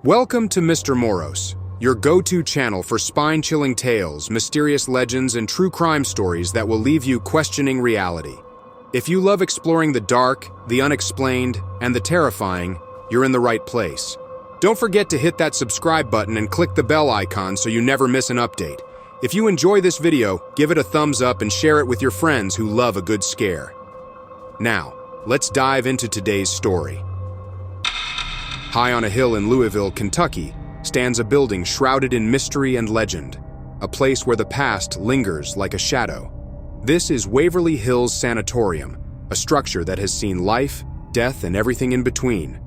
Welcome to Mr. Moros, your go-to channel for spine-chilling tales, mysterious legends, and true crime stories that will leave you questioning reality. If you love exploring the dark, the unexplained, and the terrifying, you're in the right place. Don't forget to hit that subscribe button and click the bell icon so you never miss an update. If you enjoy this video, give it a thumbs up and share it with your friends who love a good scare. Now, let's dive into today's story. High on a hill in Louisville, Kentucky, stands a building shrouded in mystery and legend, a place where the past lingers like a shadow. This is Waverly Hills Sanatorium, a structure that has seen life, death, and everything in between.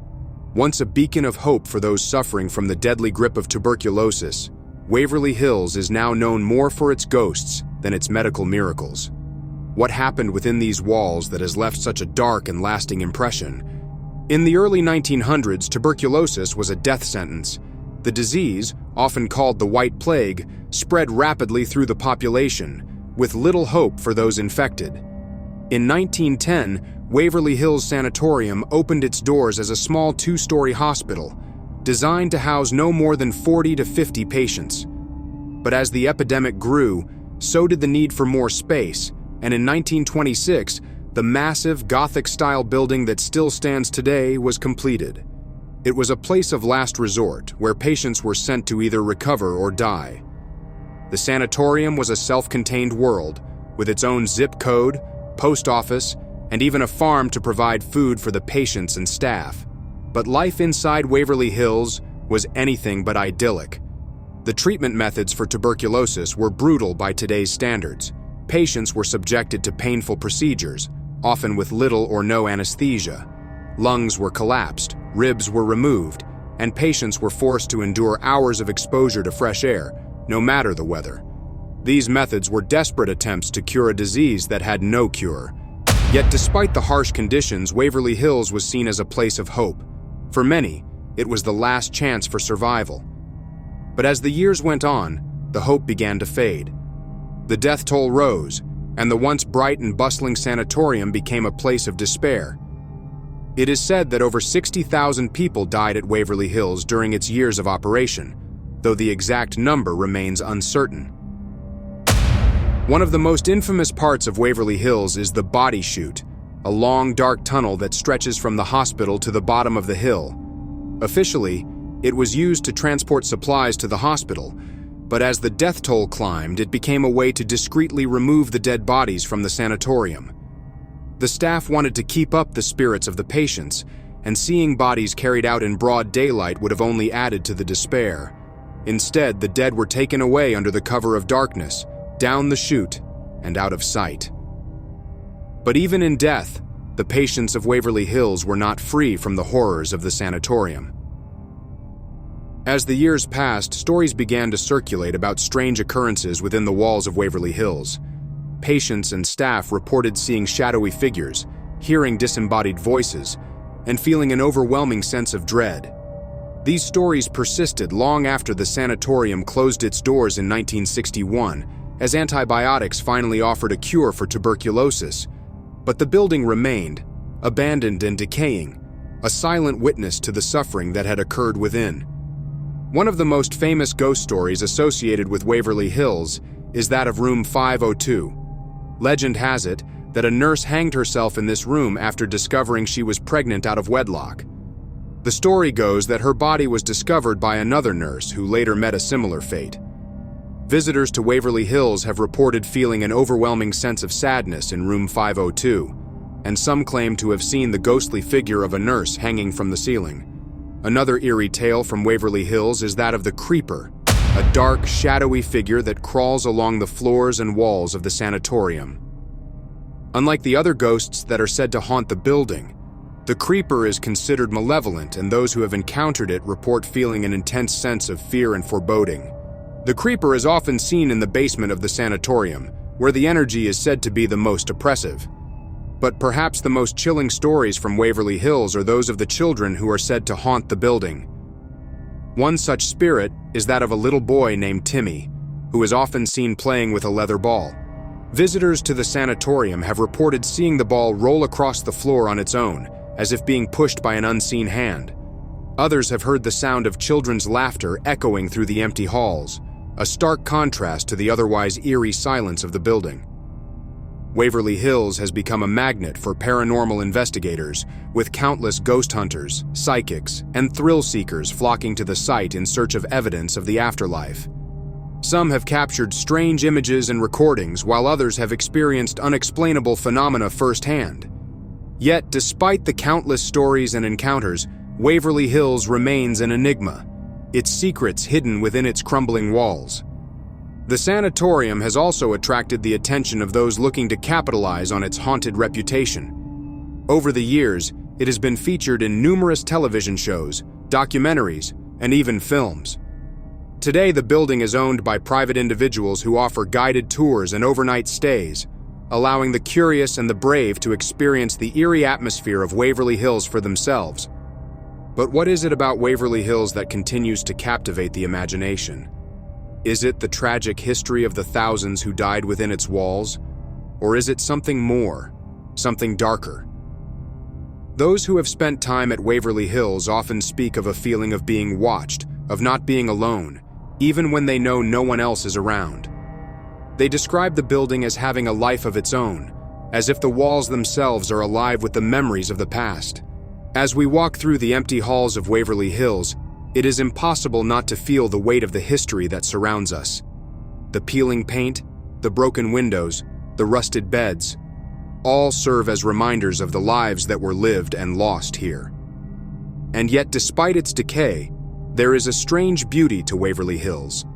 Once a beacon of hope for those suffering from the deadly grip of tuberculosis, Waverly Hills is now known more for its ghosts than its medical miracles. What happened within these walls that has left such a dark and lasting impression? In the early 1900s, tuberculosis was a death sentence. The disease, often called the White Plague, spread rapidly through the population, with little hope for those infected. In 1910, Waverly Hills Sanatorium opened its doors as a small two-story hospital, designed to house no more than 40 to 50 patients. But as the epidemic grew, so did the need for more space, and in 1926, the massive Gothic-style building that still stands today was completed. It was a place of last resort where patients were sent to either recover or die. The sanatorium was a self-contained world, with its own zip code, post office, and even a farm to provide food for the patients and staff. But life inside Waverly Hills was anything but idyllic. The treatment methods for tuberculosis were brutal by today's standards. Patients were subjected to painful procedures, often with little or no anesthesia. Lungs were collapsed, ribs were removed, and patients were forced to endure hours of exposure to fresh air, no matter the weather. These methods were desperate attempts to cure a disease that had no cure. Yet despite the harsh conditions, Waverly Hills was seen as a place of hope. For many, it was the last chance for survival. But as the years went on, the hope began to fade. The death toll rose, and the once bright and bustling sanatorium became a place of despair. It is said that over 60,000 people died at Waverly Hills during its years of operation, though the exact number remains uncertain. One of the most infamous parts of Waverly Hills is the Body Chute, a long, dark tunnel that stretches from the hospital to the bottom of the hill. Officially, it was used to transport supplies to the hospital, but as the death toll climbed, it became a way to discreetly remove the dead bodies from the sanatorium. The staff wanted to keep up the spirits of the patients, and seeing bodies carried out in broad daylight would have only added to the despair. Instead, the dead were taken away under the cover of darkness, down the chute, and out of sight. But even in death, the patients of Waverly Hills were not free from the horrors of the sanatorium. As the years passed, stories began to circulate about strange occurrences within the walls of Waverly Hills. Patients and staff reported seeing shadowy figures, hearing disembodied voices, and feeling an overwhelming sense of dread. These stories persisted long after the sanatorium closed its doors in 1961, as antibiotics finally offered a cure for tuberculosis. But the building remained, abandoned and decaying, a silent witness to the suffering that had occurred within. One of the most famous ghost stories associated with Waverly Hills is that of room 502. Legend has it that a nurse hanged herself in this room after discovering she was pregnant out of wedlock. The story goes that her body was discovered by another nurse who later met a similar fate. Visitors to Waverly Hills have reported feeling an overwhelming sense of sadness in room 502, and some claim to have seen the ghostly figure of a nurse hanging from the ceiling. Another eerie tale from Waverly Hills is that of the Creeper, a dark, shadowy figure that crawls along the floors and walls of the sanatorium. Unlike the other ghosts that are said to haunt the building, the Creeper is considered malevolent, and those who have encountered it report feeling an intense sense of fear and foreboding. The Creeper is often seen in the basement of the sanatorium, where the energy is said to be the most oppressive. But perhaps the most chilling stories from Waverly Hills are those of the children who are said to haunt the building. One such spirit is that of a little boy named Timmy, who is often seen playing with a leather ball. Visitors to the sanatorium have reported seeing the ball roll across the floor on its own, as if being pushed by an unseen hand. Others have heard the sound of children's laughter echoing through the empty halls, a stark contrast to the otherwise eerie silence of the building. Waverly Hills has become a magnet for paranormal investigators, with countless ghost hunters, psychics, and thrill seekers flocking to the site in search of evidence of the afterlife. Some have captured strange images and recordings, while others have experienced unexplainable phenomena firsthand. Yet, despite the countless stories and encounters, Waverly Hills remains an enigma, its secrets hidden within its crumbling walls. The sanatorium has also attracted the attention of those looking to capitalize on its haunted reputation. Over the years, it has been featured in numerous television shows, documentaries, and even films. Today, the building is owned by private individuals who offer guided tours and overnight stays, allowing the curious and the brave to experience the eerie atmosphere of Waverly Hills for themselves. But what is it about Waverly Hills that continues to captivate the imagination? Is it the tragic history of the thousands who died within its walls? Or is it something more, something darker? Those who have spent time at Waverly Hills often speak of a feeling of being watched, of not being alone, even when they know no one else is around. They describe the building as having a life of its own, as if the walls themselves are alive with the memories of the past. As we walk through the empty halls of Waverly Hills, it is impossible not to feel the weight of the history that surrounds us. The peeling paint, the broken windows, the rusted beds, all serve as reminders of the lives that were lived and lost here. And yet, despite its decay, there is a strange beauty to Waverly Hills,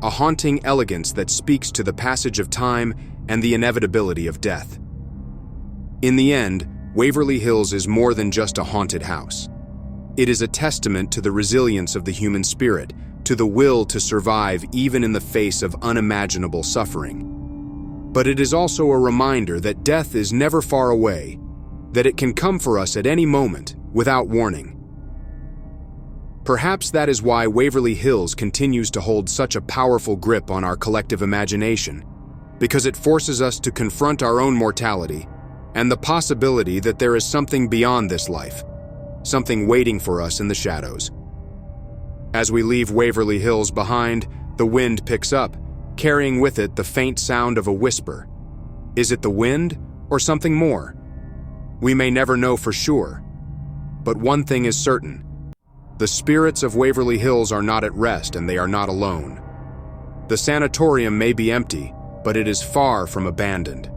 a haunting elegance that speaks to the passage of time and the inevitability of death. In the end, Waverly Hills is more than just a haunted house. It is a testament to the resilience of the human spirit, to the will to survive even in the face of unimaginable suffering. But it is also a reminder that death is never far away, that it can come for us at any moment without warning. Perhaps that is why Waverly Hills continues to hold such a powerful grip on our collective imagination, because it forces us to confront our own mortality and the possibility that there is something beyond this life, something waiting for us in the shadows. As we leave Waverly Hills behind, the wind picks up, carrying with it the faint sound of a whisper. Is it the wind or something more? We may never know for sure, but one thing is certain. The spirits of Waverly Hills are not at rest, and they are not alone. The sanatorium may be empty, but it is far from abandoned.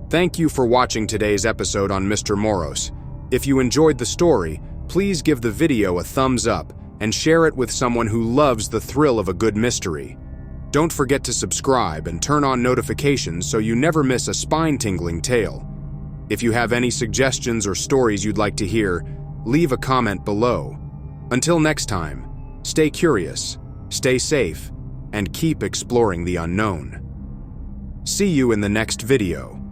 Thank you for watching today's episode on Mr. Moros. If you enjoyed the story, please give the video a thumbs up and share it with someone who loves the thrill of a good mystery. Don't forget to subscribe and turn on notifications so you never miss a spine-tingling tale. If you have any suggestions or stories you'd like to hear, leave a comment below. Until next time, stay curious, stay safe, and keep exploring the unknown. See you in the next video.